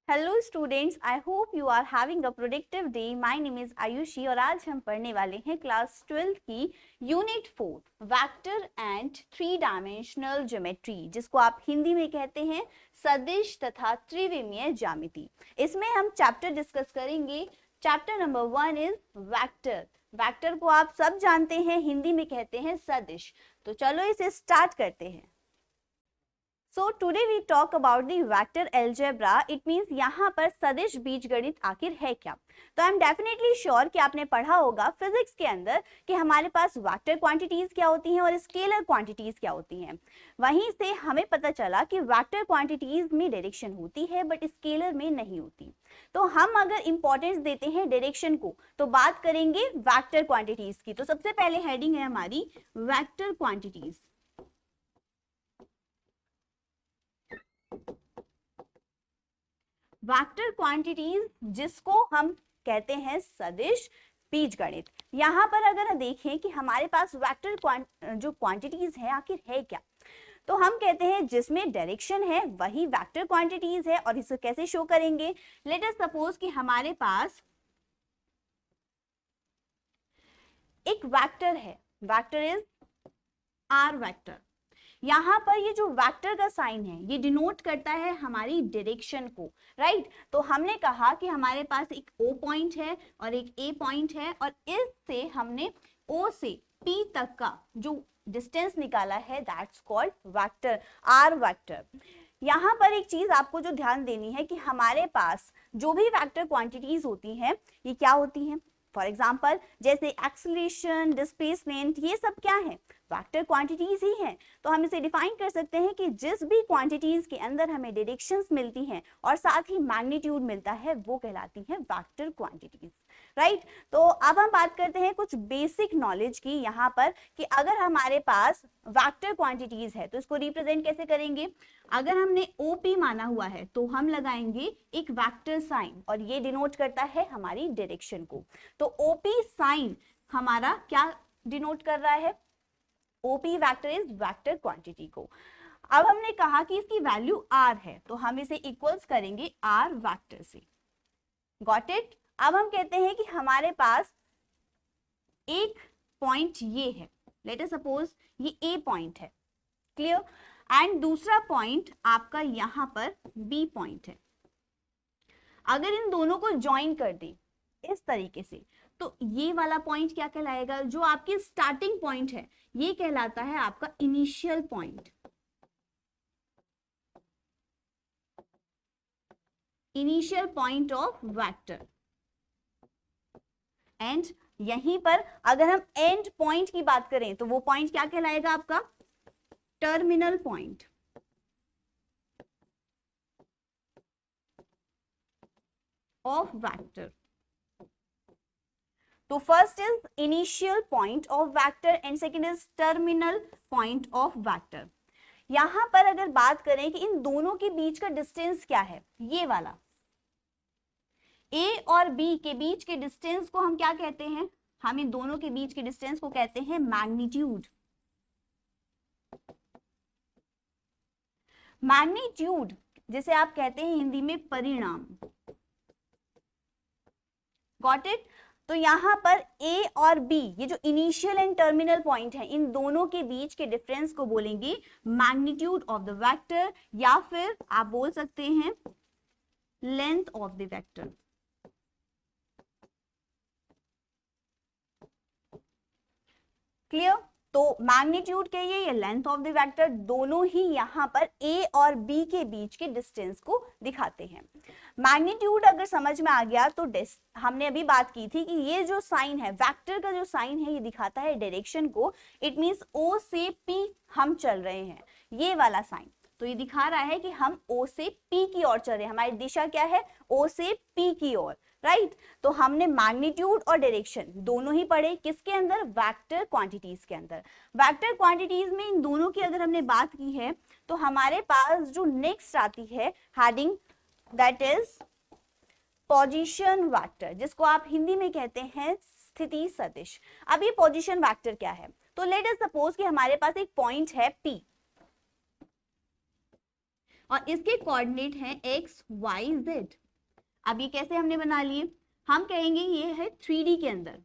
Hello students, I hope you are having a productive day. My name is Ayushi और आज हम पढ़ने वाले हैं क्लास 12 की unit 4 vector and three dimensional geometry, जिसको आप हिंदी में कहते हैं सदिश तथा त्रिविमीय ज्यामिति। इसमें हम चैप्टर डिस्कस करेंगे। Chapter number 1 is vector. Vector को आप सब जानते हैं, हिंदी में कहते हैं सदिश। तो चलो इसे स्टार्ट करते हैं। So today we talk about the vector algebra. It means यहाँ पर सदिश बीजगणित आखिर है क्या। तो आई एम डेफिनेटली श्योर कि आपने पढ़ा होगा फिजिक्स के अंदर कि हमारे पास वेक्टर क्वांटिटीज क्या होती हैं और स्केलर क्वांटिटीज क्या होती हैं। वहीं से हमें पता चला कि वेक्टर क्वांटिटीज में डायरेक्शन होती है बट स्केलर में नहीं होती। तो हम अगर इंपॉर्टेंस देते हैं डायरेक्शन को तो बात करेंगे वेक्टर क्वांटिटीज की। तो सबसे पहले हेडिंग है हमारी वेक्टर क्वांटिटीज। वेक्टर क्वांटिटीज जिसको हम कहते हैं सदिश बीजगणित। यहाँ पर अगर देखें कि हमारे पास वेक्टर जो क्वांटिटीज है आखिर है क्या, तो हम कहते हैं जिसमें डायरेक्शन है वही वेक्टर क्वांटिटीज है। और इसे कैसे शो करेंगे? लेट अस सपोज कि हमारे पास एक वेक्टर है, वेक्टर इज आर वेक्टर। यहाँ पर ये जो वेक्टर का साइन है ये डिनोट करता है हमारी डायरेक्शन को, राइट। तो हमने कहा कि हमारे पास एक O पॉइंट है और एक A पॉइंट है और इससे हमने O से P तक का जो डिस्टेंस निकाला है that's called vector, R vector. यहाँ पर एक चीज आपको जो ध्यान देनी है कि हमारे पास जो भी वेक्टर क्वांटिटीज होती हैं ये क्या होती हैं। फॉर एग्जाम्पल जैसे एक्सेलरेशन, डिस्प्लेसमेंट, ये सब क्या है? वेक्टर क्वांटिटीज ही हैं। तो हम इसे डिफाइन कर सकते हैं कि जिस भी क्वांटिटीज के अंदर हमें डायरेक्शंस मिलती हैं और साथ ही मैग्नीट्यूड मिलता है वो कहलाती हैं वेक्टर क्वांटिटीज, राइट। तो अब हम बात करते हैं कुछ बेसिक नॉलेज की यहाँ पर कि अगर हमारे पास वेक्टर क्वांटिटीज है तो इसको रिप्रेजेंट कैसे करेंगे। अगर हमने OP माना हुआ है तो हम लगाएंगे एक वेक्टर साइन और ये डिनोट करता है हमारी डायरेक्शन को। तो OP साइन हमारा क्या डिनोट कर रहा है? OP vector is vector quantity को। अब हमने कहा कि इसकी वैल्यू R है तो हम इसे इक्वल्स करेंगे R वेक्टर से। Got it. अब हम कहते हैं कि हमारे पास एक पॉइंट ये है, लेट अस सपोज ये A पॉइंट है, क्लियर। एंड दूसरा पॉइंट आपका यहां पर B पॉइंट है। अगर इन दोनों को ज्वाइन कर दें इस तरीके से तो ये वाला पॉइंट क्या कहलाएगा? जो आपकी स्टार्टिंग पॉइंट है ये कहलाता है आपका initial point, initial point of vector. And यहीं पर अगर हम एंड पॉइंट की बात करें तो वो पॉइंट क्या कहलाएगा? आपका टर्मिनल पॉइंट ऑफ वेक्टर। तो first is initial point of vector and second is terminal point of vector. यहां पर अगर बात करें कि इन दोनों के बीच का डिस्टेंस क्या है, ये वाला A और B के बीच के डिस्टेंस को हम क्या कहते हैं? हम इन दोनों के बीच के डिस्टेंस को कहते हैं मैग्नीट्यूड। मैग्नीट्यूड जिसे आप कहते हैं हिंदी में परिणाम। Got it. तो यहां पर A और B ये जो इनिशियल एंड टर्मिनल पॉइंट है इन दोनों के बीच के डिफरेंस को बोलेंगे मैग्नीट्यूड ऑफ द वेक्टर, या फिर आप बोल सकते हैं length of the vector. Clear. तो मैग्नीट्यूड कहिए या लेंथ ऑफ द वेक्टर, दोनों ही यहाँ पर A और B के बीच के डिस्टेंस को दिखाते हैं। मैग्नीट्यूड अगर समझ में आ गया तो हमने अभी बात की थी कि ये जो साइन है वेक्टर का जो साइन है ये दिखाता है डायरेक्शन को। इट मींस O से P हम चल रहे हैं, ये वाला साइन तो ये दिखा रहा है कि हम O से P की ओर चल रहे हैं। हमारी दिशा क्या है? O से P की ओर, राइट। तो हमने मैग्नीट्यूड और डायरेक्शन दोनों ही पढ़े किसके अंदर? वेक्टर क्वांटिटीज के अंदर। वेक्टर क्वांटिटीज में इन दोनों की अगर हमने बात की है तो हमारे पास जो नेक्स्ट आती है heading that is position vector, जिसको आप हिंदी में कहते हैं स्थिति सदिश। अब ये पोजीशन वेक्टर क्या है? तो लेट अस सपोज कि हमारे पास एक पॉइंट है P और इसके कोऑर्डिनेट हैं एक्स वाई जेड। अब ये कैसे हमने बना लिए, हम कहेंगे ये है 3D के अंदर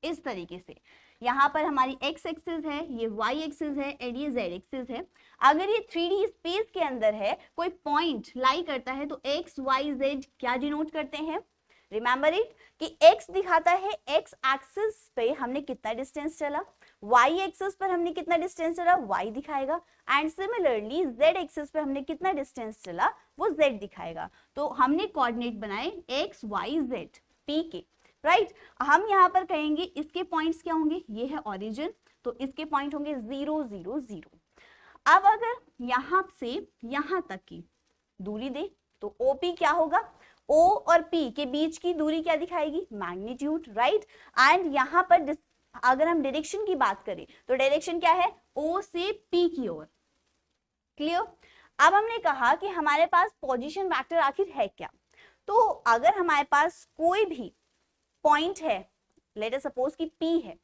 इस तरीके से, यहाँ पर हमारी x एक्सिस है, ये y एक्सिस है एंड ये z एक्सिस है। अगर ये 3D स्पेस के अंदर है, कोई पॉइंट लाई करता है तो x y z क्या डिनोट करते हैं, रिमेंबर इट कि x दिखाता है x एक्सिस पे हमने कितना डिस्टेंस चला, y एक्सिस पर हमने कितना डिस्टेंस चला y दिखाएगा, एंड सिमिलरली z एक्सिस पे हमने कितना डिस्टेंस चला वो z दिखाएगा। तो हमने कोऑर्डिनेट बनाए x y z p के, राइट। हम यहाँ पर कहेंगे इसके पॉइंट्स क्या होंगे, ये है ओरिजिन, तो इसके पॉइंट होंगे 0 0 0। अब अगर यहाँ से यहाँ तक की दूरी दे तो OP क्या होगा, O और P के बीच की दूरी क्या दिखाएगी, मैग्नीट्यूड, राइट। एंड यहाँ पर अगर हम डायरेक्शन की बात करें तो डायरेक्शन क्या है, O से P की ओर, क्लियर। अब हमने कहा कि हमारे पास पोजीशन वेक्टर आखिर है क्या, तो अगर हमारे पास कोई भी पॉइंट है, लेट अस सपोज कि P है,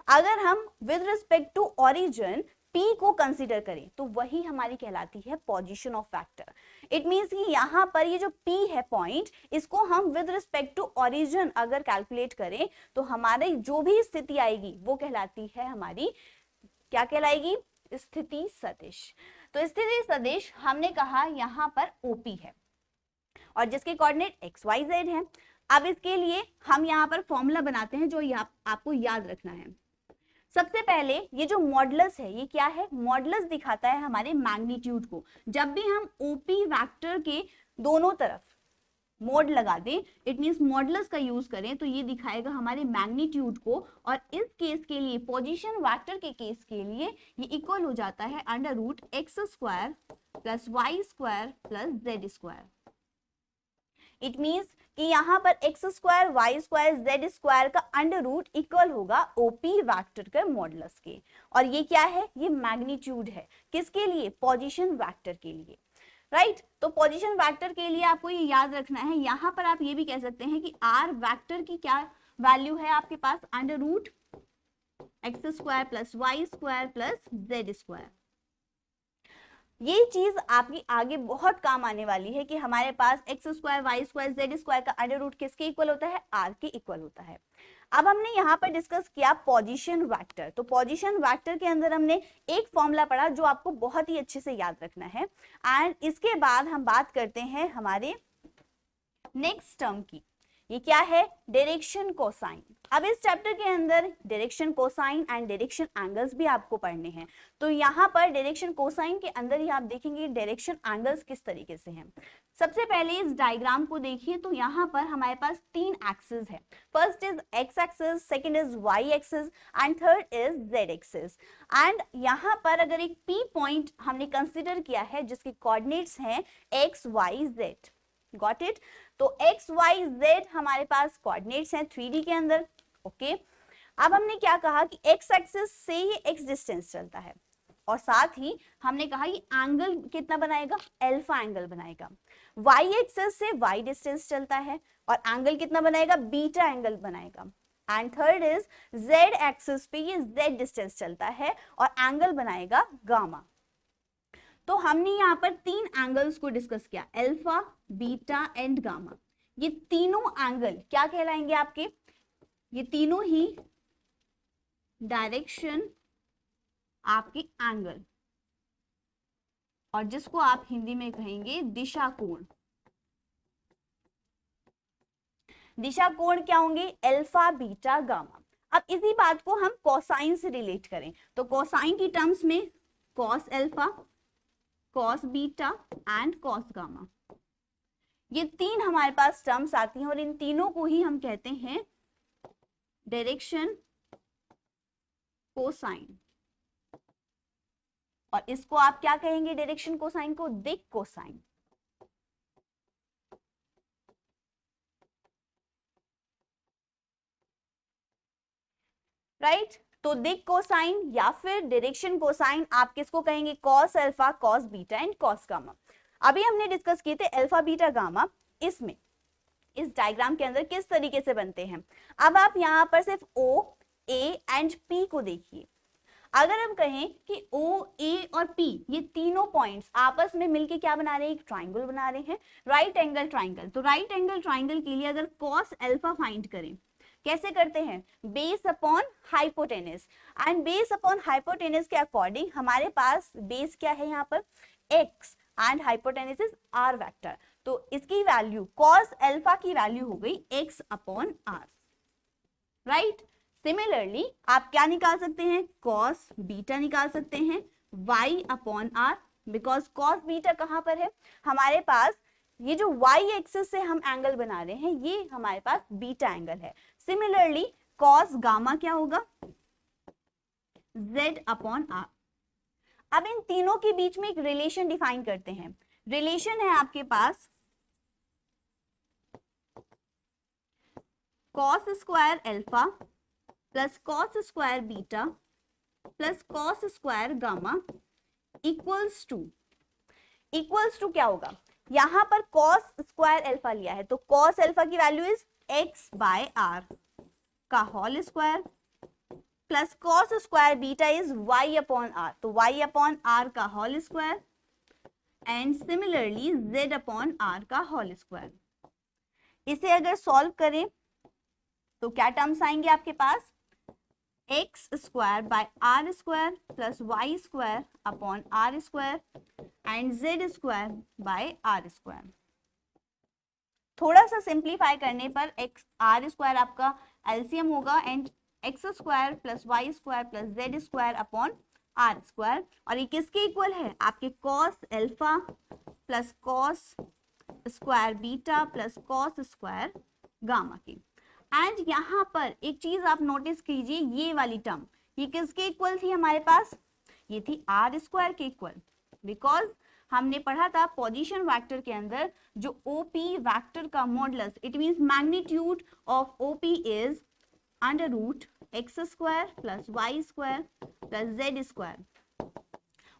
अगर हम with respect to origin P को कंसीडर करें तो वही हमारी कहलाती है position of vector. It means कि यहाँ पर ये जो P है पॉइंट, इसको हम विद रिस्पेक्ट टू ओरिजिन अगर कैलकुलेट करें तो हमारी जो भी स्थिति आएगी वो कहलाती है हमारी, क्या कहलाएगी, स्थिति सदिश। तो स्थिति सदिश हमने कहा यहाँ पर OP है और जिसके कोऑर्डिनेट एक्स वाई जेड है। अब इसके लिए हम यहाँ पर फॉर्मूला बनाते हैं जो आपको याद रखना है। सबसे पहले ये जो मॉडुलस है ये क्या है, मॉडुलस दिखाता है हमारे मैग्नीट्यूड को। जब भी हम OP वेक्टर के दोनों तरफ मोड लगा दें, इट मींस मॉडुलस का यूज करें, तो ये दिखाएगा हमारे मैग्नीट्यूड को। और इस केस के लिए, पोजीशन वेक्टर के केस के लिए, ये इक्वल हो जाता है under root x square plus Y square plus Z square. It means कि यहाँ पर X square Y square Z square का अंडर रूट इक्वल होगा OP वेक्टर के मॉडुलस के। और ये क्या है, ये मैग्नीट्यूड है, किसके लिए, पोजीशन वेक्टर के लिए, राइट। तो पोजीशन वेक्टर के लिए आपको ये याद रखना है। यहाँ पर आप ये भी कह सकते हैं कि R वेक्टर की क्या वैल्यू है आपके पास, under root x square plus Y square plus Z square. ये चीज आपकी आगे बहुत काम आने वाली है कि हमारे पास x square Y square Z square का अंडर रूट किसके इक्वल होता है, R के इक्वल होता है। अब हमने यहाँ पर डिस्कस किया पोजीशन वेक्टर। तो पोजीशन वेक्टर के अंदर हमने एक फॉर्मूला पढ़ा जो आपको बहुत ही अच्छे से याद रखना है। एंड इसके बाद हम बात करते हैं हमारे नेक्स्ट टर्म की, ये क्या है, डायरेक्शन कोसाइन। अब इस चैप्टर के अंदर direction cosine and direction angles भी आपको पढ़ने हैं। तो यहाँ पर डायरेक्शन कोसाइन के अंदर ही आप देखेंगे डायरेक्शन एंगल्स किस तरीके से हैं। सबसे पहले इस डायग्राम को देखिए, तो यहाँ पर हमारे पास 3 एक्सिस है। First is X axis, second is Y axis and third is Z axis. And यहाँ पर अगर एक P पॉइंट हमने कंसिडर किया है जिसके कोऑर्डिनेट्स हैं X Y Z, got it. तो एक्स वाई जेड हमारे पास कोऑर्डिनेट्स हैं 3D के अंदर, ओके। अब हमने क्या कहा कि एक्स एक्सिस से ये एक्स डिस्टेंस चलता है और साथ ही हमने कहा ये एंगल कितना बनाएगा, अल्फा एंगल बनाएगा। वाई एक्सिस से वाई डिस्टेंस चलता है और एंगल कितना बनाएगा, बीटा एंगल बनाएगा। And third is Z axis पे ये जेड डिस्टेंस चलता है और एंगल बनाएगा गामा। तो हमने यहाँ पर 3 एंगल्स को डिस्कस किया, अल्फा, बीटा एंड गामा। ये तीनों एंगल क्या कहलाएंगे आपके, ये तीनों ही डायरेक्शन आपके एंगल, और जिसको आप हिंदी में कहेंगे दिशा कोण। दिशा कोण क्या होंगे, अल्फा, बीटा, गामा। अब इसी बात को हम कोसाइन से रिलेट करें तो कोसाइन की टर्म्स में cos alpha, cos beta and cos gamma, ये 3 हमारे पास टर्म्स आती हैं और इन तीनों को ही हम कहते हैं डायरेक्शन कोसाइन। और इसको आप क्या कहेंगे, डायरेक्शन कोसाइन को दिक् कोसाइन। राइट, तो दिक् कोसाइन या फिर डायरेक्शन कोसाइन आप किसको कहेंगे, cos alpha, cos beta and cos gamma. अभी हमने डिस्कस किए थे अल्फा, बीटा, गामा, इसमें इस डायग्राम के अंदर किस तरीके से बनते हैं। अब आप यहाँ पर सिर्फ O, A एंड P को देखिए। अगर हम कहें कि O, A और P ये तीनों पॉइंट्स आपस में मिलके क्या बना रहे हैं, एक ट्राइंगल बना रहे हैं, राइट एंगल ट्राइंगल। तो राइट एंगल ट्राइंगल के लिए अगर कॉस अल्फा फाइंड करें, कैसे करते हैं, base upon hypotenuse, and base upon hypotenuse के अकॉर्डिंग हमारे पास बेस क्या है यहाँ पर x and hypotenuse is r vector. तो इसकी वैल्यू cos अल्फा की वैल्यू हो गई x upon r, right. Similarly आप क्या निकाल सकते हैं, cos बीटा निकाल सकते हैं y upon r, because cos beta कहां पर है, हमारे पास ये जो y एक्सिस से हम एंगल बना रहे हैं ये हमारे पास बीटा एंगल है। सिमिलरली cos गामा क्या होगा, z अपॉन r। अब इन तीनों के बीच में एक रिलेशन डिफाइन करते हैं। रिलेशन है आपके पास cos square alpha plus cos square beta plus cos square gamma equals to क्या होगा, यहां पर cos स्क्वायर अल्फा लिया है तो cos अल्फा की value is x by r का whole square plus cos square beta is y upon r, तो y अपॉन r का whole square and similarly z upon r का होल स्क्वायर। इसे अगर सॉल्व करें तो क्या टर्म्स आएंगे आपके पास, x square by r square plus Y square upon are square and z square by r square. थोड़ा सा सिंप्लीफाई करने पर एक्स आर स्क्वायर आपका एलसीएम होगा and X square plus Y square plus Z square upon are square, और ये किसके equal है, आपके cos alpha plus cos square beta plus cos square gamma की। एंड यहाँ पर एक चीज आप नोटिस कीजिए, ये वाली टर्म ये किसके इक्वल थी हमारे पास, ये थी आर स्क्वायर के इक्वल, बिकॉज हमने पढ़ा था पोजीशन वेक्टर के अंदर जो ओपी वेक्टर का modulus, it means magnitude of OP is under root x square plus Y square plus Z square.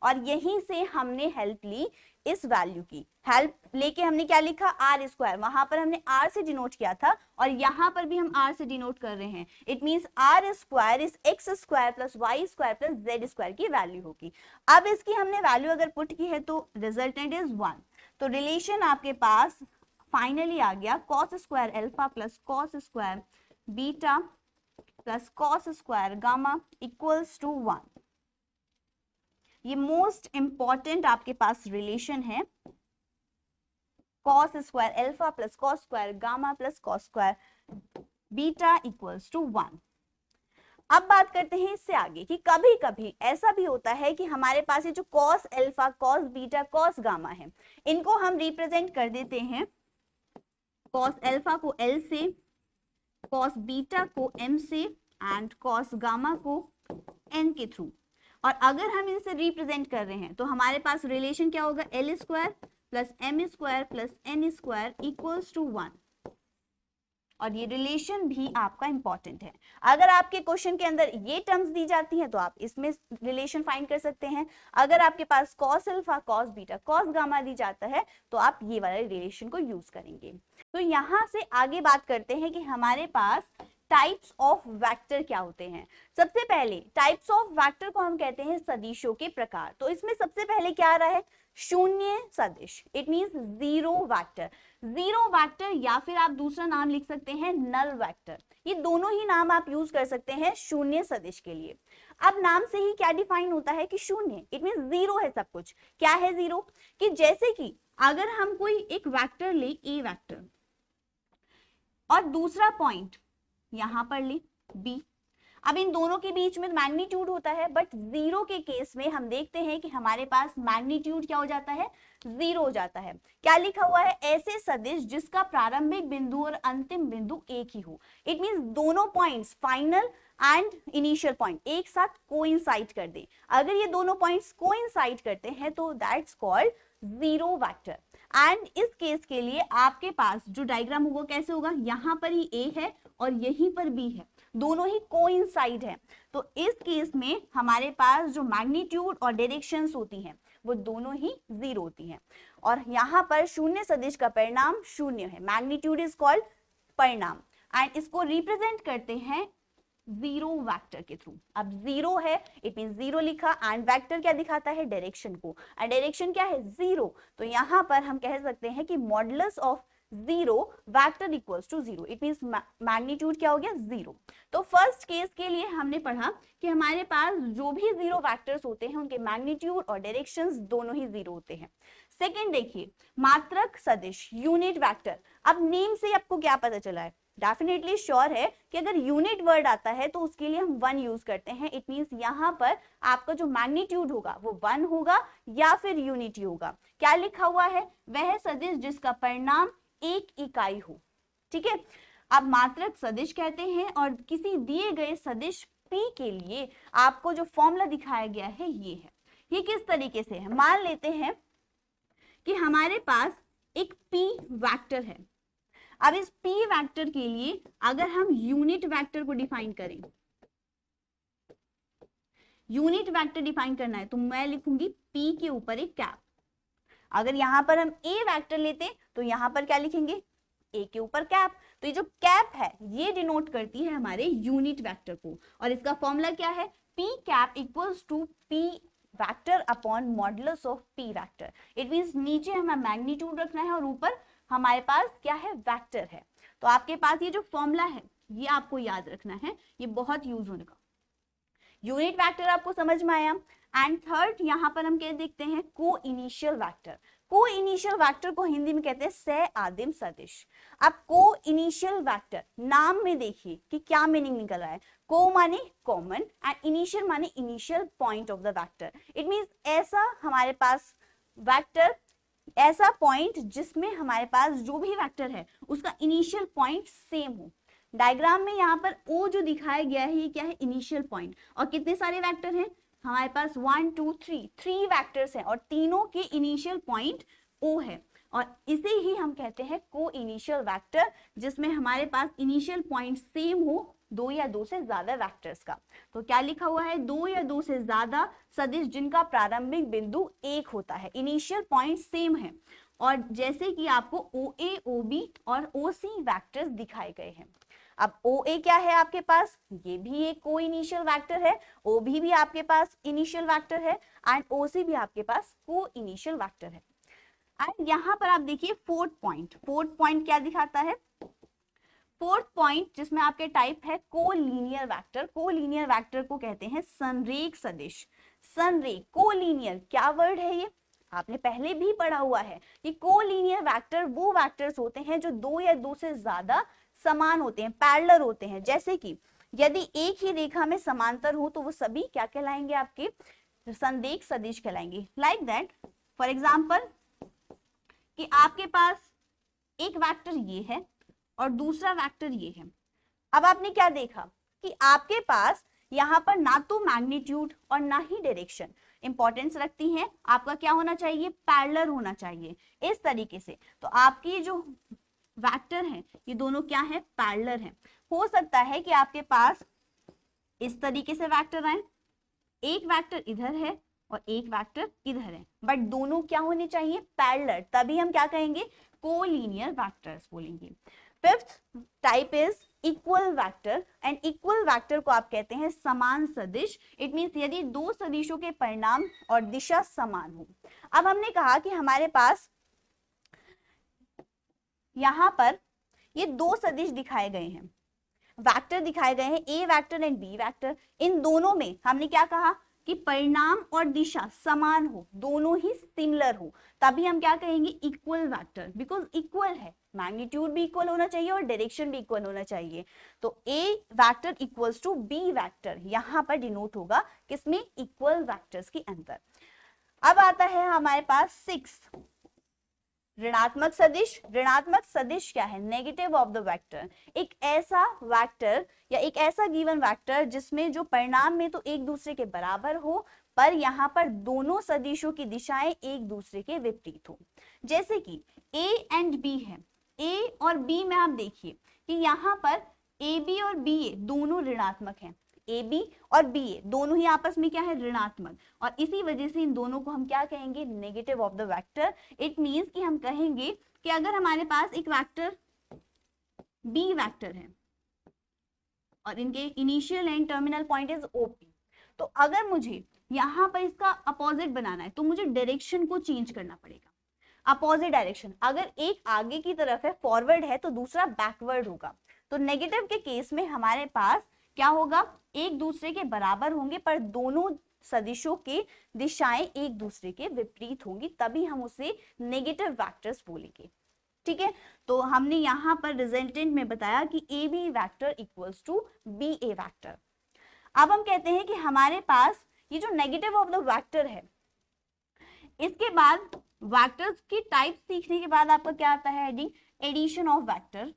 और यहीं से हमने हेल्प ली, इस वैल्यू की हेल्प लेके हमने क्या लिखा, आर स्क्वायर, वहां पर हमने आर से डिनोट किया था और यहां पर भी हम आर से डिनोट कर रहे हैं। It means R square is X square plus Y square plus Z square की वैल्यू होगी। अब इसकी हमने वैल्यू अगर पुट की है तो रिजल्टेंट इज 1। तो रिलेशन आपके पास फाइनली आ गया cos square alpha plus cos square beta plus cos square gamma equals to 1। ये मोस्ट इंपॉर्टेंट आपके पास रिलेशन है, cos square alpha plus cos square gamma plus cos square beta equals to 1। अब बात करते हैं इससे आगे कि कभी कभी ऐसा भी होता है कि हमारे पास ये जो cos alpha cos beta cos gamma है, इनको हम रिप्रेजेंट कर देते हैं cos अल्फा को L से, cos बीटा को M से एंड cos गामा को N के थ्रू। और अगर हम इनसे रिप्रेजेंट कर रहे हैं तो हमारे पास रिलेशन क्या होगा, L square plus M square plus N square equals to 1। और ये रिलेशन भी आपका इंपॉर्टेंट है। अगर आपके क्वेश्चन के अंदर ये टर्म्स दी जाती हैं तो आप इसमें रिलेशन फाइंड कर सकते हैं। अगर आपके पास cos alpha cos beta cos gamma दी जाता है तो आप ये वाले रिलेशन को यूज करेंगे। तो यहाँ से आगे बात करते हैं कि हमारे पास टाइप्स ऑफ वेक्टर क्या होते हैं। सबसे पहले टाइप्स ऑफ वेक्टर को हम कहते हैं सदिशों के प्रकार। तो इसमें सबसे पहले क्या आ रहा है, शून्य सदिश, it means zero vector. Zero vector या फिर आप दूसरा नाम लिख सकते हैं नल वेक्टर। ये दोनों ही नाम आप यूज कर सकते हैं शून्य सदिश के लिए। अब नाम से ही क्या डिफाइन होता है कि शून्य, इट मींस जीरो है सब कुछ। क्या है जीरो, कि जैसे कि अगर हम कोई एक वेक्टर ले ए वेक्टर और दूसरा पॉइंट यहां पर ले B, अब इन दोनों के बीच में मैग्नीट्यूड होता है, बट जीरो के केस में हम देखते हैं कि हमारे पास मैग्नीट्यूड क्या हो जाता है, जीरो हो जाता है। क्या लिखा हुआ है, ऐसे सदिश जिसका प्रारंभिक बिंदु और अंतिम बिंदु एक ही हो। इट मींस दोनों points final and initial point एक साथ कोइंसाइड कर दें। अगर ये दोनों पॉइंट्स कोइंसाइड करते हैं तो that's called zero vector. And इस केस के लिए आपके पास जो डायग्राम होगा कैसे होगा, यहां पर ही ए है और यहीं पर बी है, दोनों ही कोइंसाइड है। तो इस केस में हमारे पास जो मैग्नीट्यूड और डायरेक्शंस होती हैं वो दोनों ही जीरो होती हैं। और यहाँ पर शून्य सदिश का परिणाम शून्य है, मैग्नीट्यूड इज कॉल्ड परिणाम, एंड इसको रिप्रेजेंट करते हैं जीरो वेक्टर के थ्रू। अब जीरो है इट मीन जीरो लिखा, एंड वेक्टर क्या दिखाता है, डायरेक्शन को, एंड डायरेक्शन क्या है, जीरो। तो यहाँ पर हम कह सकते हैं कि modulus of zero vector equals to zero, it means magnitude क्या हो गया, जीरो। तो फर्स्ट केस के लिए हमने पढ़ा कि हमारे पास जो भी जीरो वेक्टर्स होते हैं उनके मैग्नीट्यूड और डायरेक्शंस दोनों ही जीरो होते हैं। सेकंड देखिए, मात्रक सदिश, यूनिट वेक्टर। अब नेम से आपको क्या पता चला है, डेफिनेटली श्योर है कि अगर यूनिट वर्ड आता है तो उसके लिए हम वन यूज करते हैं। इट मींस यहाँ पर आपका जो मैग्नीट्यूड होगा वो वन होगा या फिर यूनिटी होगा। क्या लिखा हुआ है, वह सदिश जिसका परिणाम एक इकाई हो। ठीक है, अब मात्रक सदिश कहते हैं, और किसी दिए गए सदिश P के लिए आपको जो फॉर्मूला दिखाया गया है ये है। ये किस तरीके से है, मान लेते हैं कि हमारे पास एक P वेक्टर है। अब इस P वेक्टर के लिए अगर हम यूनिट वेक्टर को डिफाइन करें, यूनिट वेक्टर डिफाइन करना है तो मैं लिखूंगी P के ऊपर एक कैप। अगर यहां पर हम A वेक्टर लेते तो यहां पर क्या लिखेंगे, A के ऊपर कैप। तो ये जो कैप है ये डिनोट करती है हमारे यूनिट वेक्टर को, और इसका फॉर्मूला क्या है, P cap equals to P vector upon modulus of P vector. It means नीचे हमें मैग्नीट्यूड रखना है और ऊपर हमारे पास क्या है, वेक्टर है। तो आपके पास ये जो फॉर्मूला है ये आपको याद रखना है, ये बहुत यूज होने का। यूनिट वेक्टर आपको समझ में आया। एंड थर्ड यहाँ पर हम क्या देखते हैं, को इनिशियल वेक्टर। को इनिशियल वेक्टर को हिंदी में कहते हैं सह आदिम सदिश। अब को इनिशियल वेक्टर नाम में देखिए कि क्या मीनिंग निकल रहा है, को माने कॉमन एंड इनिशियल माने initial point of the vector. It means ऐसा हमारे पास वेक्टर, ऐसा पॉइंट जिसमें हमारे पास जो भी वेक्टर है उसका इनिशियल पॉइंट सेम हो। डायग्राम में यहाँ पर O जो दिखाया गया है ये क्या है, इनिशियल पॉइंट। और कितने सारे वेक्टर हैं हमारे पास, 1 2 3, 3 वेक्टर्स हैं और तीनों के इनिशियल पॉइंट O है, और इसे ही हम कहते हैं को इनिशियल वेक्टर, जिसमें हमारे पास इनिशियल पॉइंट सेम हो दो या दो से ज्यादा वेक्टर्स का। तो क्या लिखा हुआ है, दो या दो से ज्यादा सदिश जिनका प्रारंभिक बिंदु एक होता है, इनिशियल पॉइंट सेम है, और जैसे कि आपको OA, OB और OC वेक्टर्स दिखाए गए हैं। अब OA क्या है आपके पास, ये भी एक को इनिशियल वेक्टर है, OB भी आपके पास इनिशियल वेक्टर है, एंड OC भी आपके पास को इनिशियल वेक्टर है। एंड यहाँ पर आप देखिए फोर्थ पॉइंट क्या दिखाता है, फोर्थ पॉइंट जिसमें आपके टाइप है कोलिनियर वेक्टर। कोलिनियर वेक्टर को कहते हैं संरेख सदिश। संरेख, कोलिनियर क्या वर्ड है ये, आपने पहले भी पढ़ा हुआ है कि कोलिनियर वेक्टर वो वेक्टर्स होते हैं जो दो या दो से ज्यादा समान होते हैं, पैरेलल होते हैं। जैसे कि यदि एक ही रेखा में समांतर हो तो वो सभी क्या कहलाएंगे, आपके संरेख सदिश कहलाएंगे। लाइक दैट, फॉर एग्जाम्पल कि आपके पास एक वेक्टर ये है और दूसरा वेक्टर ये है। अब आपने क्या देखा कि आपके पास यहाँ पर ना तो मैग्नीट्यूड और ना ही डायरेक्शन इंपॉर्टेंस रखती हैं, आपका क्या होना चाहिए, पैरेलल होना चाहिए इस तरीके से। तो आपकी जो वेक्टर हैं ये दोनों क्या है, पैरेलल हैं। हो सकता है कि आपके पास इस तरीके से वेक्टर आए, एक वेक्टर इधर है और एक वेक्टर इधर है, बट दोनों क्या होने चाहिए, पैरेलल, तभी हम क्या कहेंगे, कोलिनियर वेक्टर्स बोलेंगे। Fifth type is equal vector, and equal vector को आप कहते हैं समान सदिश। इट मींस यदि दो सदिशों के परिणाम और दिशा समान हो। अब हमने कहा कि हमारे पास यहां पर ये दो सदिश दिखाए गए हैं, वेक्टर दिखाए गए हैं, ए वेक्टर एंड बी वेक्टर। इन दोनों में हमने क्या कहा कि परिणाम और दिशा समान हो, दोनों ही सिमिलर हो, तभी हम क्या कहेंगे, इक्वल वेक्टर। बिकॉज इक्वल है, मैग्नीट्यूड भी इक्वल होना चाहिए और डायरेक्शन भी इक्वल होना चाहिए। तो a vector equals to b vector यहां पर डिनोट होगा किसमें, इक्वल वेक्टर्स के अंदर। अब आता है हमारे पास सिक्स्थ, ऋणात्मक सदिश। ऋणात्मक सदिश क्या है, नेगेटिव ऑफ द वेक्टर। एक ऐसा वेक्टर या एक ऐसा गिवन वेक्टर जिसमें जो परिणाम में तो एक दूसरे के बराबर हो, पर यहाँ पर दोनों सदिशों की दिशाएं एक दूसरे के विपरीत हो। जैसे कि A एंड B है, A और B में आप देखिए कि यहाँ पर AB और BA दोनों ऋणात्मक हैं, AB और BA दोनों ही आपस में क्या है, ऋणात्मक, और इसी वजह से इन दोनों को हम क्या कहेंगे, negative of the vector. It means कि हम कहेंगे कि अगर हमारे पास एक वेक्टर B वेक्टर है और इनके initial and terminal point is OP. तो अगर मुझे यहाँ पर इसका अपोजिट बनाना है तो मुझे डायरेक्शन को चेंज करना पड़ेगा, अपोजिट डायरेक्शन। अगर एक आगे की तरफ है, फॉरवर्ड है, तो दूसरा बैकवर्ड होगा। तो नेगेटिव के केस में हमारे पास क्या होगा, एक दूसरे के बराबर होंगे पर दोनों सदिशों के दिशाएं एक दूसरे के विपरीत होंगी, तभी हम उसे नेगेटिव वेक्टर्स बोलेंगे। ठीक है, तो हमने यहां पर रिजल्टेंट में बताया कि A B vector equals to B A vector. अब हम कहते हैं कि हमारे पास ये जो नेगेटिव ऑफ द वेक्टर है, इसके बाद वेक्टर्स की टाइप सीखने के बाद आपका क्या आता है, हेडिंग एडिशन ऑफ वेक्टर,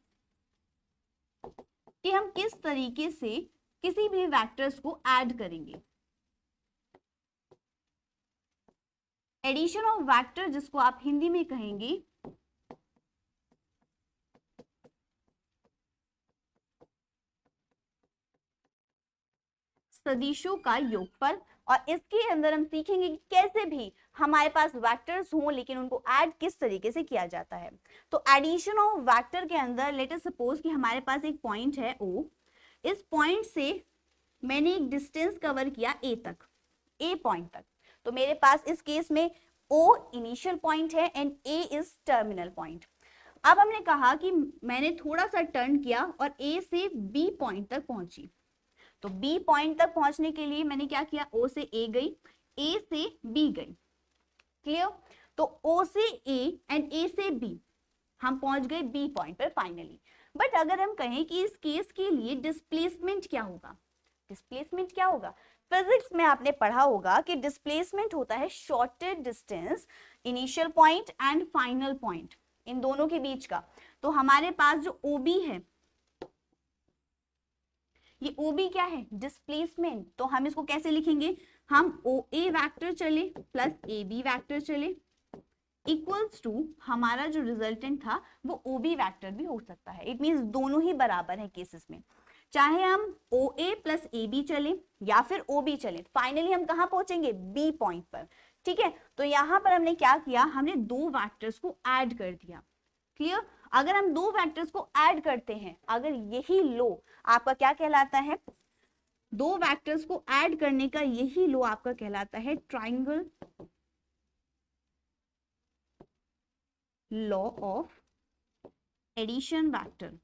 कि हम किस तरीके से किसी भी वेक्टर्स को ऐड करेंगे। एडिशन ऑफ वेक्टर जिसको आप हिंदी में कहेंगे सदिशों का योगफल, और इसके अंदर हम सीखेंगे कि कैसे भी हमारे पास वेक्टर्स हों लेकिन उनको ऐड किस तरीके से किया जाता है। तो एडिशन ऑफ वेक्टर के अंदर लेट अस सपोज कि हमारे पास एक पॉइंट है O, इस पॉइंट से मैंने एक डिस्टेंस कवर किया A तक, A पॉइंट तक। तो मेरे पास इस केस में O इनिशियल पॉइंट है and A is terminal point. अब हमने कहा कि मैंने थोड़ा सा टर्न किया और A से B पॉइंट तक पहुंची। तो B पॉइंट तक पहुंचने के लिए मैंने क्या किया, O से A गई, A से B गई। क्लियर? तो O से A एंड A से B हम पहुंच गए B पॉइंट पर फाइनली। बट अगर हम कहें कि इस केस के लिए डिस्प्लेसमेंट क्या होगा, डिस्प्लेसमेंट क्या होगा, फिजिक्स में आपने पढ़ा होगा कि डिस्प्लेसमेंट होता है shortest distance initial point and final point, इन दोनों के बीच का। तो हमारे पास जो OB है, ये OB क्या है, डिस्प्लेसमेंट। तो हम इसको कैसे लिखेंगे, हम OA वेक्टर चले प्लस AB वेक्टर चले इक्वल्स टू हमारा जो रिजल्टेंट था वो OB वेक्टर भी हो सकता है। इट मींस दोनों ही बराबर है केसेस में, चाहे हम OA प्लस AB चले या फिर OB चले, फाइनली हम कहां पहुंचेंगे, B पॉइंट पर। ठीक है, तो यहां पर हमने क्या किया, हमने दो वेक्टर्स को ऐड कर दिया। क्लियर? अगर हम दो वेक्टर्स को ऐड करते हैं, अगर यही लो आपका क्या कहलाता है, दो वेक्टर्स को ऐड करने का यही लो आपका कहलाता है triangle law of addition vector.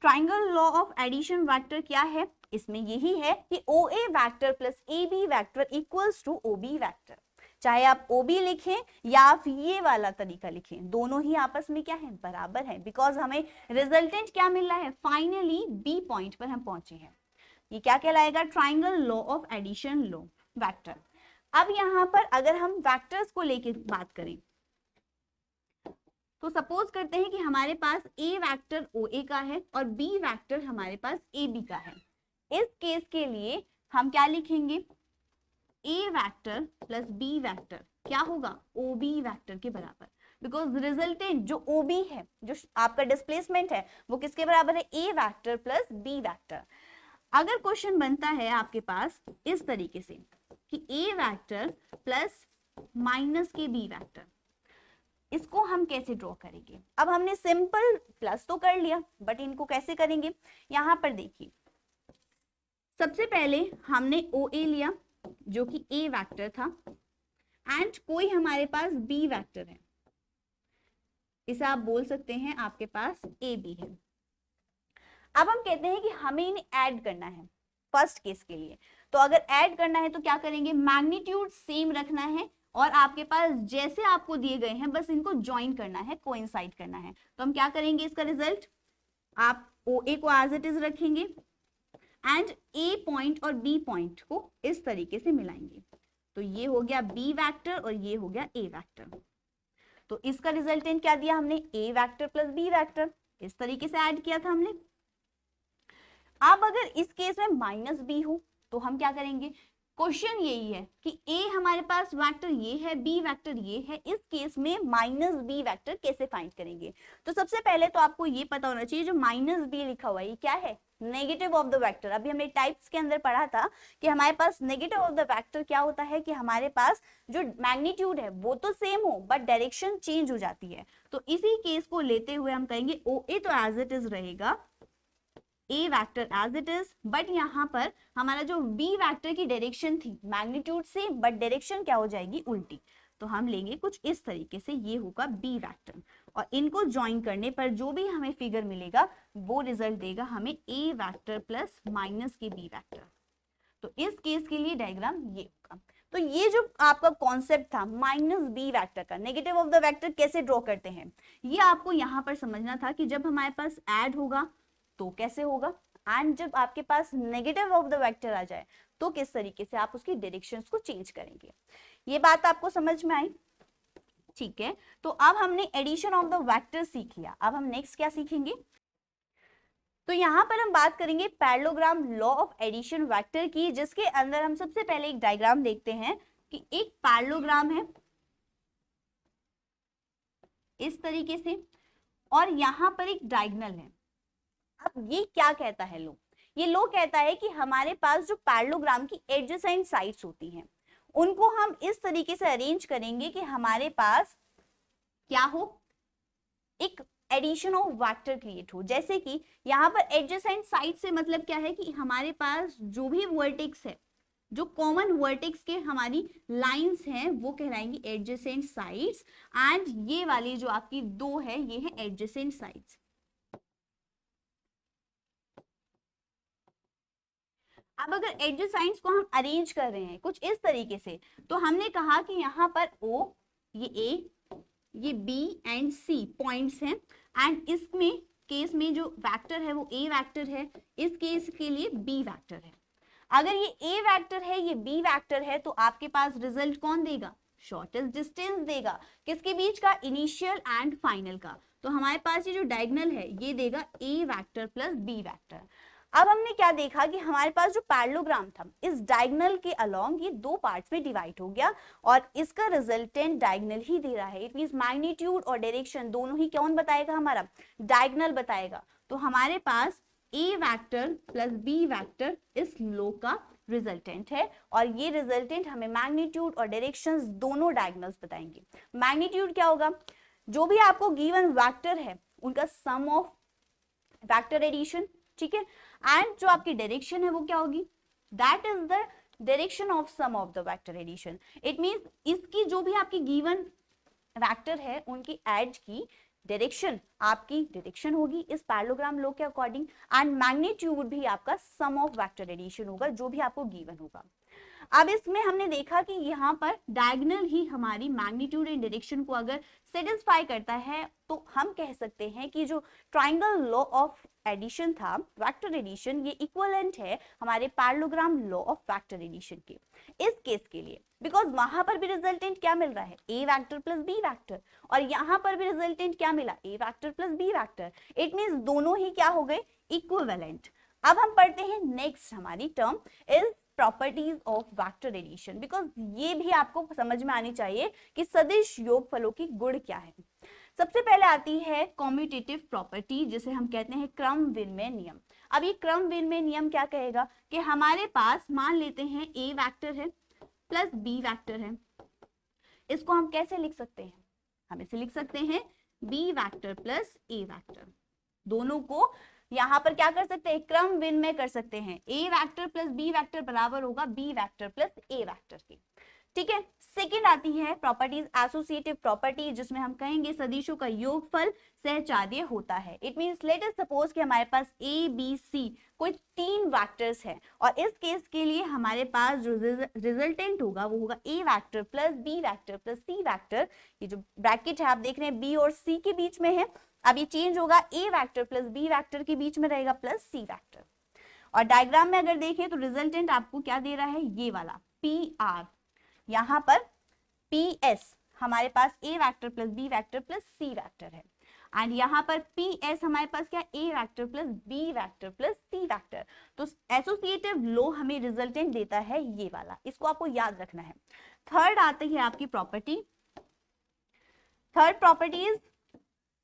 Triangle law of addition vector क्या है, इसमें यही है कि OA वेक्टर plus AB vector equals to OB vector. चाहे आप OB लिखें या आप ये वाला तरीका लिखें, दोनों ही आपस में क्या है, बराबर है, बिकॉज हमें रिजल्टेंट क्या मिल रहा है, फाइनली B पॉइंट पर हम पहुंचे हैं। ये क्या कहलाएगा, triangle law of addition law vector. अब यहां पर अगर हम वेक्टर्स को लेके बात करें तो सपोज करते हैं कि हमारे पास A वेक्टर OA का है और B वेक्टर हमारे पास AB का है। इस केस के लिए हम क्या लिखेंगे, A vector plus B vector क्या होगा, OB वेक्टर के बराबर, बिकॉज रिजल्टेंट जो OB है, जो आपका डिस्प्लेसमेंट है, वो किसके बराबर है, A vector plus B vector. अगर क्वेश्चन बनता है आपके पास इस तरीके से कि A वेक्टर प्लस माइनस के B वेक्टर, इसको हम कैसे ड्रॉ करेंगे। अब हमने सिंपल प्लस तो कर लिया, बट इनको कैसे करेंगे, यहां पर देखिए, सबसे पहले हमने OA लिया जो कि A वेक्टर था एंड कोई हमारे पास B वेक्टर है, इसे आप बोल सकते हैं आपके पास AB है। अब हम कहते हैं कि हमें इन्हें ऐड करना है फर्स्ट केस के लिए। तो अगर ऐड करना है तो क्या करेंगे, मैग्नीट्यूड सेम रखना है और आपके पास जैसे आपको दिए गए हैं बस इनको ज्वाइन करना है, कोइंसाइड करना है। तो हम क्या करेंगे, इसका रिजल्ट आप OA को एज इट इज रखेंगे एंड A पॉइंट और B पॉइंट को इस तरीके से मिलाएंगे। तो ये हो गया B वेक्टर और ये हो गया A वेक्टर। तो इसका रिजल्टेंट क्या दिया हमने, A vector plus B vector, इस तरीके से ऐड किया था हमने। अब अगर इस केस में माइनस B हो तो हम क्या करेंगे, क्वेश्चन यही है कि ए हमारे पास वेक्टर ये है, बी वेक्टर ये है, इस केस में माइनस बी वेक्टर कैसे फाइंड करेंगे। तो सबसे पहले तो आपको ये पता होना चाहिए जो माइनस बी लिखा हुआ है ये क्या है, नेगेटिव ऑफ द वेक्टर। अभी हमने टाइप्स के अंदर पढ़ा था कि हमारे पास नेगेटिव ऑफ द वेक्टर क्या होता है कि हमारे पास जो मैग्नीट्यूड है वो तो सेम हो बट डायरेक्शन चेंज हो जाती है। तो इसी केस को लेते हुए हम कहेंगे ओ ए तो एज इट इज रहेगा a vector as it is, but यहाँ पर हमारा जो बी वेक्टर की डायरेक्शन थी मैग्नीट्यूड से बट डायरेक्शन क्या हो जाएगी उल्टी। तो हम लेंगे कुछ इस तरीके से, ये होगा बी वेक्टर और इनको ज्वाइन करने पर जो भी हमें फिगर मिलेगा वो रिजल्ट देगा हमें ए वेक्टर प्लस माइनस के बी वेक्टर। तो इस केस के लिए डायग्राम ये होगा। तो ये जो आपका कॉन्सेप्ट था माइनस बी वेक्टर का, नेगेटिव ऑफ द वेक्टर कैसे ड्रॉ करते हैं, ये आपको यहाँ पर समझना था कि जब हमारे पास ऐड होगा तो कैसे होगा, एंड जब आपके पास नेगेटिव ऑफ द वेक्टर आ जाए तो किस तरीके से आप उसकी डायरेक्शंस को चेंज करेंगे। ये बात आपको समझ में आई, ठीक है। तो अब हमने एडिशन ऑफ द वेक्टर सीख लिया, अब हम नेक्स्ट क्या सीखेंगे। तो यहाँ पर हम बात करेंगे parallelogram law of addition vector की, जिसके अंदर हम सबसे पहले एक डायग्राम देखते हैं कि एक पैरेललोग्राम है इस तरीके से और यहाँ पर एक डायगोनल है। अब ये क्या कहता है लो, ये लो कहता है कि हमारे पास जो पैरेललोग्राम की एडजेसेंट साइड्स होती हैं उनको हम इस तरीके से अरेंज करेंगे कि हमारे पास क्या हो, एक एडिशन ऑफ वेक्टर क्रिएट हो। जैसे कि यहाँ पर एडजेसेंट साइड से मतलब क्या है कि हमारे पास जो भी वर्टेक्स है, जो कॉमन वर्टेक्स के हमारी लाइंस हैं वो कहलाएंगी एडजेसेंट साइड्स, एंड ये वाली जो आपकी दो है ये है एडजेसेंट साइड्स। अब अगर एडजेसेंट्स को हम अरेंज कर रहे हैं कुछ इस तरीके से, तो हमने कहा कि यहाँ पर O, ये A, ये B एंड C पॉइंट्स हैं, एंड इसमें केस में जो वेक्टर है वो A वेक्टर है, इस केस के लिए B वेक्टर है। अगर ये A वेक्टर है ये B वेक्टर है तो आपके पास रिजल्ट कौन देगा, शॉर्टेस्ट डिस्टेंस देगा, किसके बीच का, इनिशियल एंड फाइनल का। तो हमारे पास ये जो डायगोनल है ये देगा A vector plus B vector. अब हमने क्या देखा कि हमारे पास जो पैरेललोग्राम था इस डायगोनल के अलोंग ये दो पार्ट्स में डिवाइड हो गया और इसका रिजल्टेंट डायगोनल ही दे रहा है। इट मींस मैग्नीट्यूड और डायरेक्शन दोनों ही कौन बताएगा, हमारा डायगोनल बताएगा। तो हमारे पास A vector plus B vector इस लो का रिजल्टेंट है और ये रिजल्टेंट हमें मैग्नीट्यूड और डायरेक्शंस दोनों डायगोनल्स बताएंगे। मैग्नीट्यूड क्या होगा, जो भी आपको गिवन वेक्टर है उनका सम ऑफ वेक्टर एडिशन, ठीक है, एंड जो आपकी डायरेक्शन है वो क्या होगी, that is the direction of sum of the vector addition. It means इसकी जो भी आपकी गिवन वेक्टर है उनकी एड की डायरेक्शन आपकी डायरेक्शन होगी इस पैरेललोग्राम लॉ के अकॉर्डिंग, एंड मैग्नीट्यूड भी आपका सम ऑफ वेक्टर एडिशन होगा जो भी आपको गिवन होगा। अब इसमें हमने देखा कि यहाँ पर डायगोनल ही हमारी मैग्नीट्यूड एंड डायरेक्शन को अगर सेटिस्फाई करता है तो हम कह सकते हैं कि जो ट्राइंगल लॉ ऑफ एडिशन था, वेक्टर एडिशन, ये इक्विवेलेंट है हमारे parallelogram law of vector addition के इस केस के लिए, बिकॉज वहां पर भी रिजल्टेंट क्या मिल रहा है, a vector plus b vector, और यहाँ पर भी रिजल्टेंट क्या मिला, a vector plus b vector. It means दोनों ही क्या हो गए, इक्विवेलेंट। अब हम पढ़ते हैं नेक्स्ट हमारी term is properties of vector addition, because ये भी आपको समझ में आनी चाहिए कि सदिश योगफलों की गुण क्या है। सबसे पहले आती है कॉम्यूटेटिव प्रॉपर्टी, जिसे हम कहते हैं क्रम विनिमय नियम। अब ये क्रम विनिमय नियम क्या कहेगा कि हमारे पास मान लेते हैं ए वेक्टर है प्लस बी वेक्टर है, इसको हम कैसे लिख सकते हैं, हम इसे लिख सकते हैं बी वेक्टर प्लस ए वेक्टर। दोनों को यहां पर क्या कर सकते हैं, क्रम विनिमय कर सकते हैं। ए वेक्टर प्लस बी वेक्टर बराबर होगा बी वेक्टर प्लस ए वेक्टर के, ठीक है। सेकंड आती है प्रॉपर्टीज एसोसिएटिव प्रॉपर्टी, जिसमें हम कहेंगे सदिशों का योगफल सहचार्य होता है। It means late us suppose कि हमारे पास ए बी सी कोई तीन वेक्टर्स हैं और इस केस के लिए हमारे पास जो रिजल्टेंट होगा वो होगा a vector plus b vector plus c vector. ये जो ब्रैकेट है आप देख रहे हैं बी और सी के बीच में है, अब ये चेंज होगा a vector plus b vector के बीच में रहेगा प्लस सी वेक्टर। और डायग्राम में अगर देखें तो रिजल्टेंट आपको क्या दे रहा है, ये वाला पी आर, यहाँ पर पी एस हमारे पास a vector plus b vector plus c vector है। एंड यहाँ पर पी एस हमारे पास क्या, a vector plus b vector plus c vector. तो एसोसिएटिव लो हमें रिजल्टेंट देता है ये वाला, इसको आपको याद रखना है। थर्ड आती है आपकी प्रॉपर्टी, थर्ड प्रॉपर्टी इज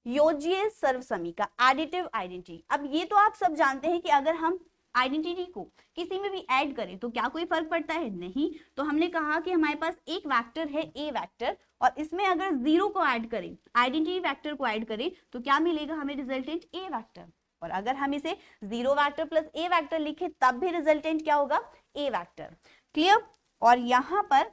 योज्य सर्वसमीका, एडिटिव आइडेंटिटी। अब ये तो आप सब जानते हैं कि अगर हम आइडेंटिटी को किसी में भी ऐड करें तो क्या कोई फर्क पड़ता है, नहीं। तो हमने कहा कि हमारे पास एक वेक्टर है ए वेक्टर, और इसमें अगर जीरो को ऐड करें, आइडेंटिटी वेक्टर को ऐड करें, तो क्या मिलेगा हमें रिजल्टेंट ए वेक्टर। और अगर हम इसे जीरो वेक्टर प्लस ए वेक्टर लिखे तब भी रिजल्टेंट क्या होगा, ए वेक्टर। क्लियर। और यहां पर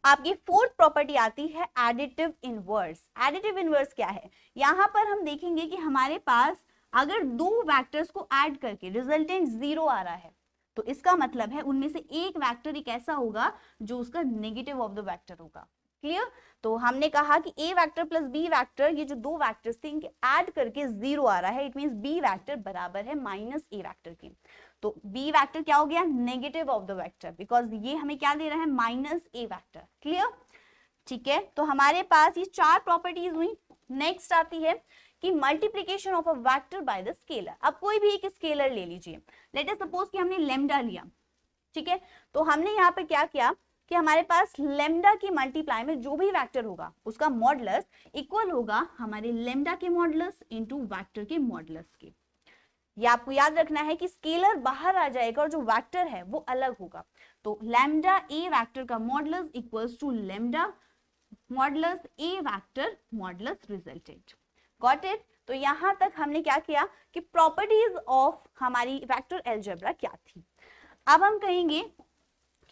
आपकी फोर्थ प्रॉपर्टी आती है एडिटिव इनवर्स। एडिटिव इनवर्स क्या है, यहां पर हम देखेंगे कि हमारे पास अगर दो वेक्टर्स को ऐड करके रिजल्टेंट जीरो आ रहा है, तो इसका मतलब है उनमें से एक वेक्टर एक ऐसा होगा जो उसका नेगेटिव ऑफ द वेक्टर होगा। क्लियर। तो हमने कहा कि ए वेक्टर प्लस बी वेक्टर, ये जो दो वेक्टर्स थे इनके ऐड करके जीरो आ रहा है, इट मींस बी वेक्टर बराबर है माइनस ए वेक्टर के। तो बी वेक्टर क्या हो गया, negative of the vector, because ये हमें क्या दे रहा है, माइनस ए वेक्टर। क्लियर। ठीक है, तो हमारे पास ये चार प्रॉपर्टीज हुई। नेक्स्ट आती है कि multiplication of a vector by the scalar. अब कोई भी एक स्केलर ले लीजिए, लेट अस सपोज कि हमने लेमडा लिया, ठीक है। तो हमने यहाँ पे क्या किया कि हमारे पास लेमडा की मल्टीप्लाई में जो भी वेक्टर होगा उसका मॉडुलस इक्वल होगा हमारे लेमडा के मॉडुलस इनटू वेक्टर के मॉडुलस के। ये आपको याद रखना है कि स्केलर बाहर आ जाएगा और जो वेक्टर है वो अलग होगा। तो लैम्डा ए वेक्टर का modulus equals to lambda modulus A vector modulus resultant. Got it. तो यहां तक हमने क्या किया कि प्रॉपर्टीज ऑफ हमारी वेक्टर अलजेब्रा क्या थी। अब हम कहेंगे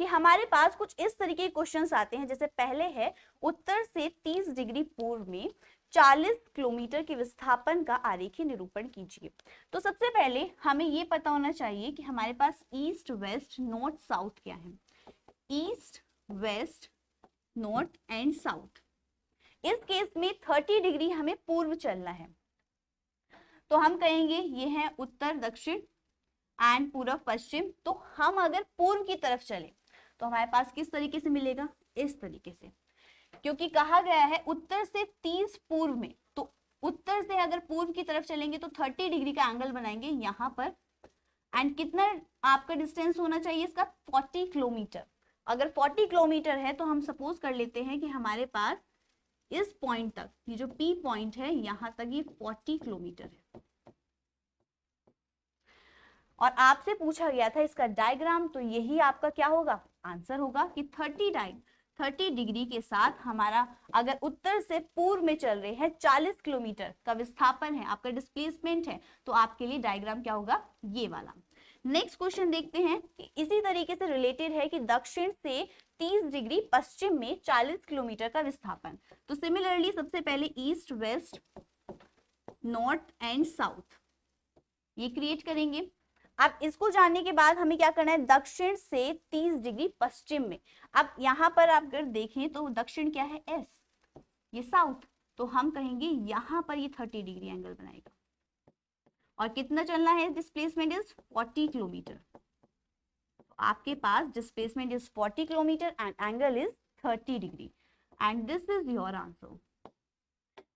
कि हमारे पास कुछ इस तरीके के क्वेश्चंस आते हैं, जैसे पहले है उत्तर से 30 डिग्री पूर्व में 40 किलोमीटर के विस्थापन का आरेखीय निरूपण कीजिए। तो सबसे पहले हमें ये पता होना चाहिए कि हमारे पास ईस्ट वेस्ट नॉर्थ साउथ क्या है। East west north and south. इस केस में 30 डिग्री हमें पूर्व चलना है, तो हम कहेंगे ये है उत्तर दक्षिण एंड पूर्व पश्चिम। तो हम अगर पूर्व की तरफ चले तो हमारे पास किस तरीके से मिलेगा, इस तरीके से, क्योंकि कहा गया है उत्तर से 30 पूर्व में। तो उत्तर से अगर पूर्व की तरफ चलेंगे तो 30 डिग्री का एंगल बनाएंगे यहाँ पर, एंड कितना आपका डिस्टेंस होना चाहिए इसका, 40 किलोमीटर। अगर 40 किलोमीटर है तो हम सपोज कर लेते हैं कि हमारे पास इस पॉइंट तक, ये जो पी पॉइंट है यहां तक ये 40 किलोमीटर है। और आपसे पूछा गया था इसका डायग्राम, तो यही आपका क्या होगा, आंसर होगा कि 30 डिग्री के साथ हमारा अगर उत्तर से पूर्व में चल रहे हैं 40 किलोमीटर का विस्थापन है, आपका डिस्प्लेसमेंट है, तो आपके लिए डायग्राम क्या होगा, ये वाला। नेक्स्ट क्वेश्चन देखते हैं कि इसी तरीके से रिलेटेड है कि दक्षिण से 30 डिग्री पश्चिम में 40 किलोमीटर का विस्थापन। तो सिमिलरली सबसे पहले east west north and south ये क्रिएट करेंगे। अब इसको जानने के बाद हमें क्या करना है, दक्षिण से 30 डिग्री पश्चिम में। अब यहाँ पर आप अगर देखें तो दक्षिण क्या है, एस, ये साउथ, तो हम कहेंगे यहाँ पर ये 30 डिग्री एंगल बनाएगा। और कितना चलना है, डिस्प्लेसमेंट इज 40 किलोमीटर। तो आपके पास displacement is 40 kilometre and angle is 30 degree, and this is your answer.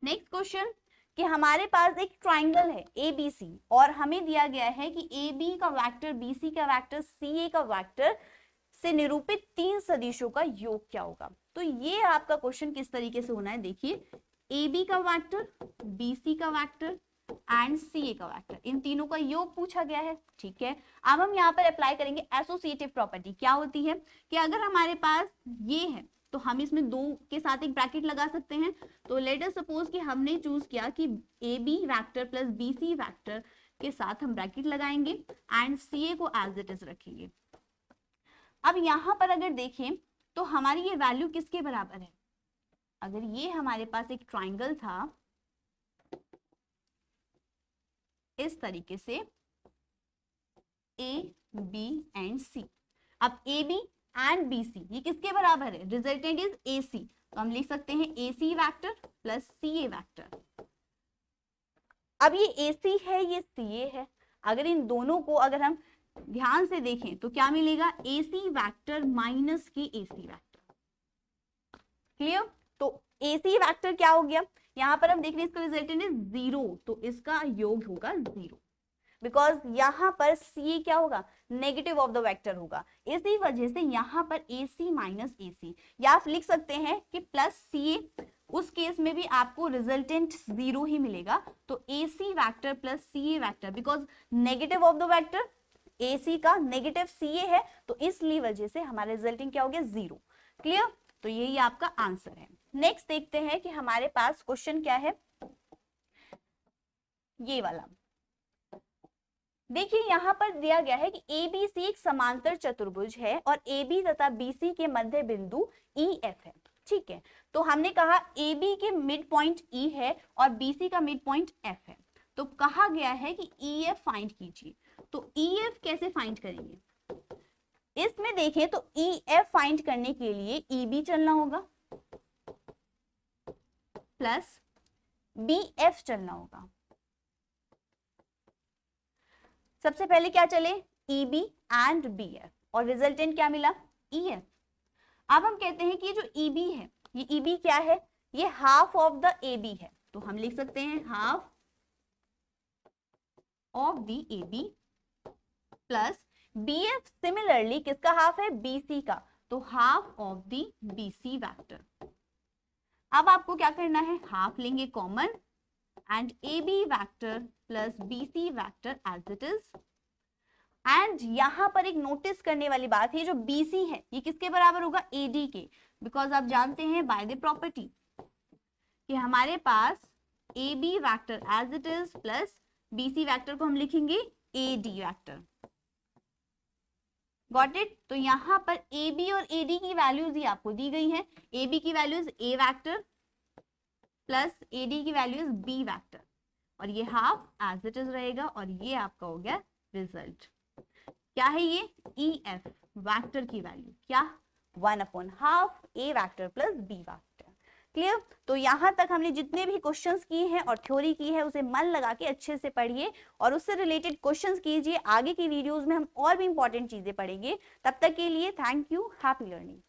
Next question कि हमारे पास एक ट्राइंगल है ABC और हमें दिया गया है कि AB का वेक्टर, BC का वेक्टर, CA का वेक्टर से निरूपित 3 सदिशों का योग क्या होगा। तो ये आपका क्वेश्चन किस तरीके से होना है, देखिए AB का वेक्टर, BC का वेक्टर एंड CA का वेक्टर, इन तीनों का योग पूछा गया है। ठीक है, अब हम यहाँ पर अप्लाई करेंगे एसोसिएटिव प्रॉपर्टी। क्या होती है कि अगर हमारे पास ये है तो हम इसमें 2 के साथ एक ब्रैकेट लगा सकते हैं। तो लेट अस सपोज कि हमने चूज किया कि AB vector plus BC vector के साथ हम ब्रैकेट लगाएंगे एंड CA को एज इट इज रखेंगे। अब यहाँ पर अगर देखें तो हमारी ये वैल्यू किसके बराबर है, अगर ये हमारे पास एक ट्राइंगल था इस तरीके से A, B एंड C, अब AB एंड BC ये किसके बराबर है, रिजल्टेंट इज AC, तो हम लिख सकते हैं AC vector plus CA vector. अब ये AC है, ये CA है, अगर इन दोनों को अगर हम ध्यान से देखें तो क्या मिलेगा, AC वेक्टर माइनस की AC वेक्टर। क्लियर। तो AC वेक्टर क्या हो गया, यहाँ पर हम देख रहे हैं इसका रिजल्टेंट इज 0, तो इसका योग होगा 0, बिकॉज यहाँ पर सी क्या होगा, नेगेटिव ऑफ द वेक्टर होगा। इसी वजह से यहाँ पर AC माइनस AC, या आप लिख सकते हैं कि प्लस CA, उस केस में भी आपको रिजल्टेंट 0 ही मिलेगा। तो AC vector plus CA vector, because negative of the vector AC का नेगेटिव CA है, तो इसलिए वजह से हमारा रिजल्टिंग क्या हो गया, 0। क्लियर? तो यही आपका आंसर है। नेक्स्ट देखते हैं कि हमारे पास क्वेश्चन क्या है, ये वाला। देखिए यहाँ पर दिया गया है कि ABC एक समांतर चतुर्भुज है और AB तथा BC के मध्य बिंदु EF है। ठीक है, तो हमने कहा AB के मिड पॉइंट E है और BC का मिड पॉइंट F है, तो कहा गया है कि EF फाइंड कीजिए। तो EF कैसे फाइंड करेंगे, इसमें देखें तो EF फाइंड करने के लिए EB चलना होगा प्लस BF चलना होगा। सबसे पहले क्या चले, EB एंड BF, और रिजल्टेंट क्या मिला, EF। अब हम कहते हैं कि ये जो EB है, ये EB क्या है, ये हाफ ऑफ द AB है, तो हम लिख सकते हैं half of the AB plus BF similarly किसका हाफ है, BC का, तो half of the BC vector. अब आपको क्या करना है, हाफ लेंगे common and AB vector plus BC vector as it is. And यहां पर एक नोटिस करने वाली बात है, जो BC है ये किसके बराबर होगा, AD के, बिकॉज आप जानते हैं बाय द प्रॉपर्टी कि हमारे पास AB vector as it is plus BC vector को हम लिखेंगे AD वेक्टर। Got it? तो यहां पर AB और AD की वैल्यूज ही आपको दी गई है। AB की values A vector plus AD की वैल्यू इज B वेक्टर, और ये हाफ एज इट इज रहेगा, और ये आपका हो गया रिजल्ट। क्या है ये, EF वेक्टर की वैल्यू क्या, 1/2 A vector plus B vector. Clear? तो यहां तक हमने जितने भी क्वेश्चंस किए हैं और थ्योरी की है उसे मन लगा के अच्छे से पढ़िए और उससे रिलेटेड क्वेश्चंस कीजिए। आगे की वीडियोस में हम और भी इंपॉर्टेंट चीजें पढ़ेंगे। तब तक के लिए थैंक यू, हैप्पी लर्निंग।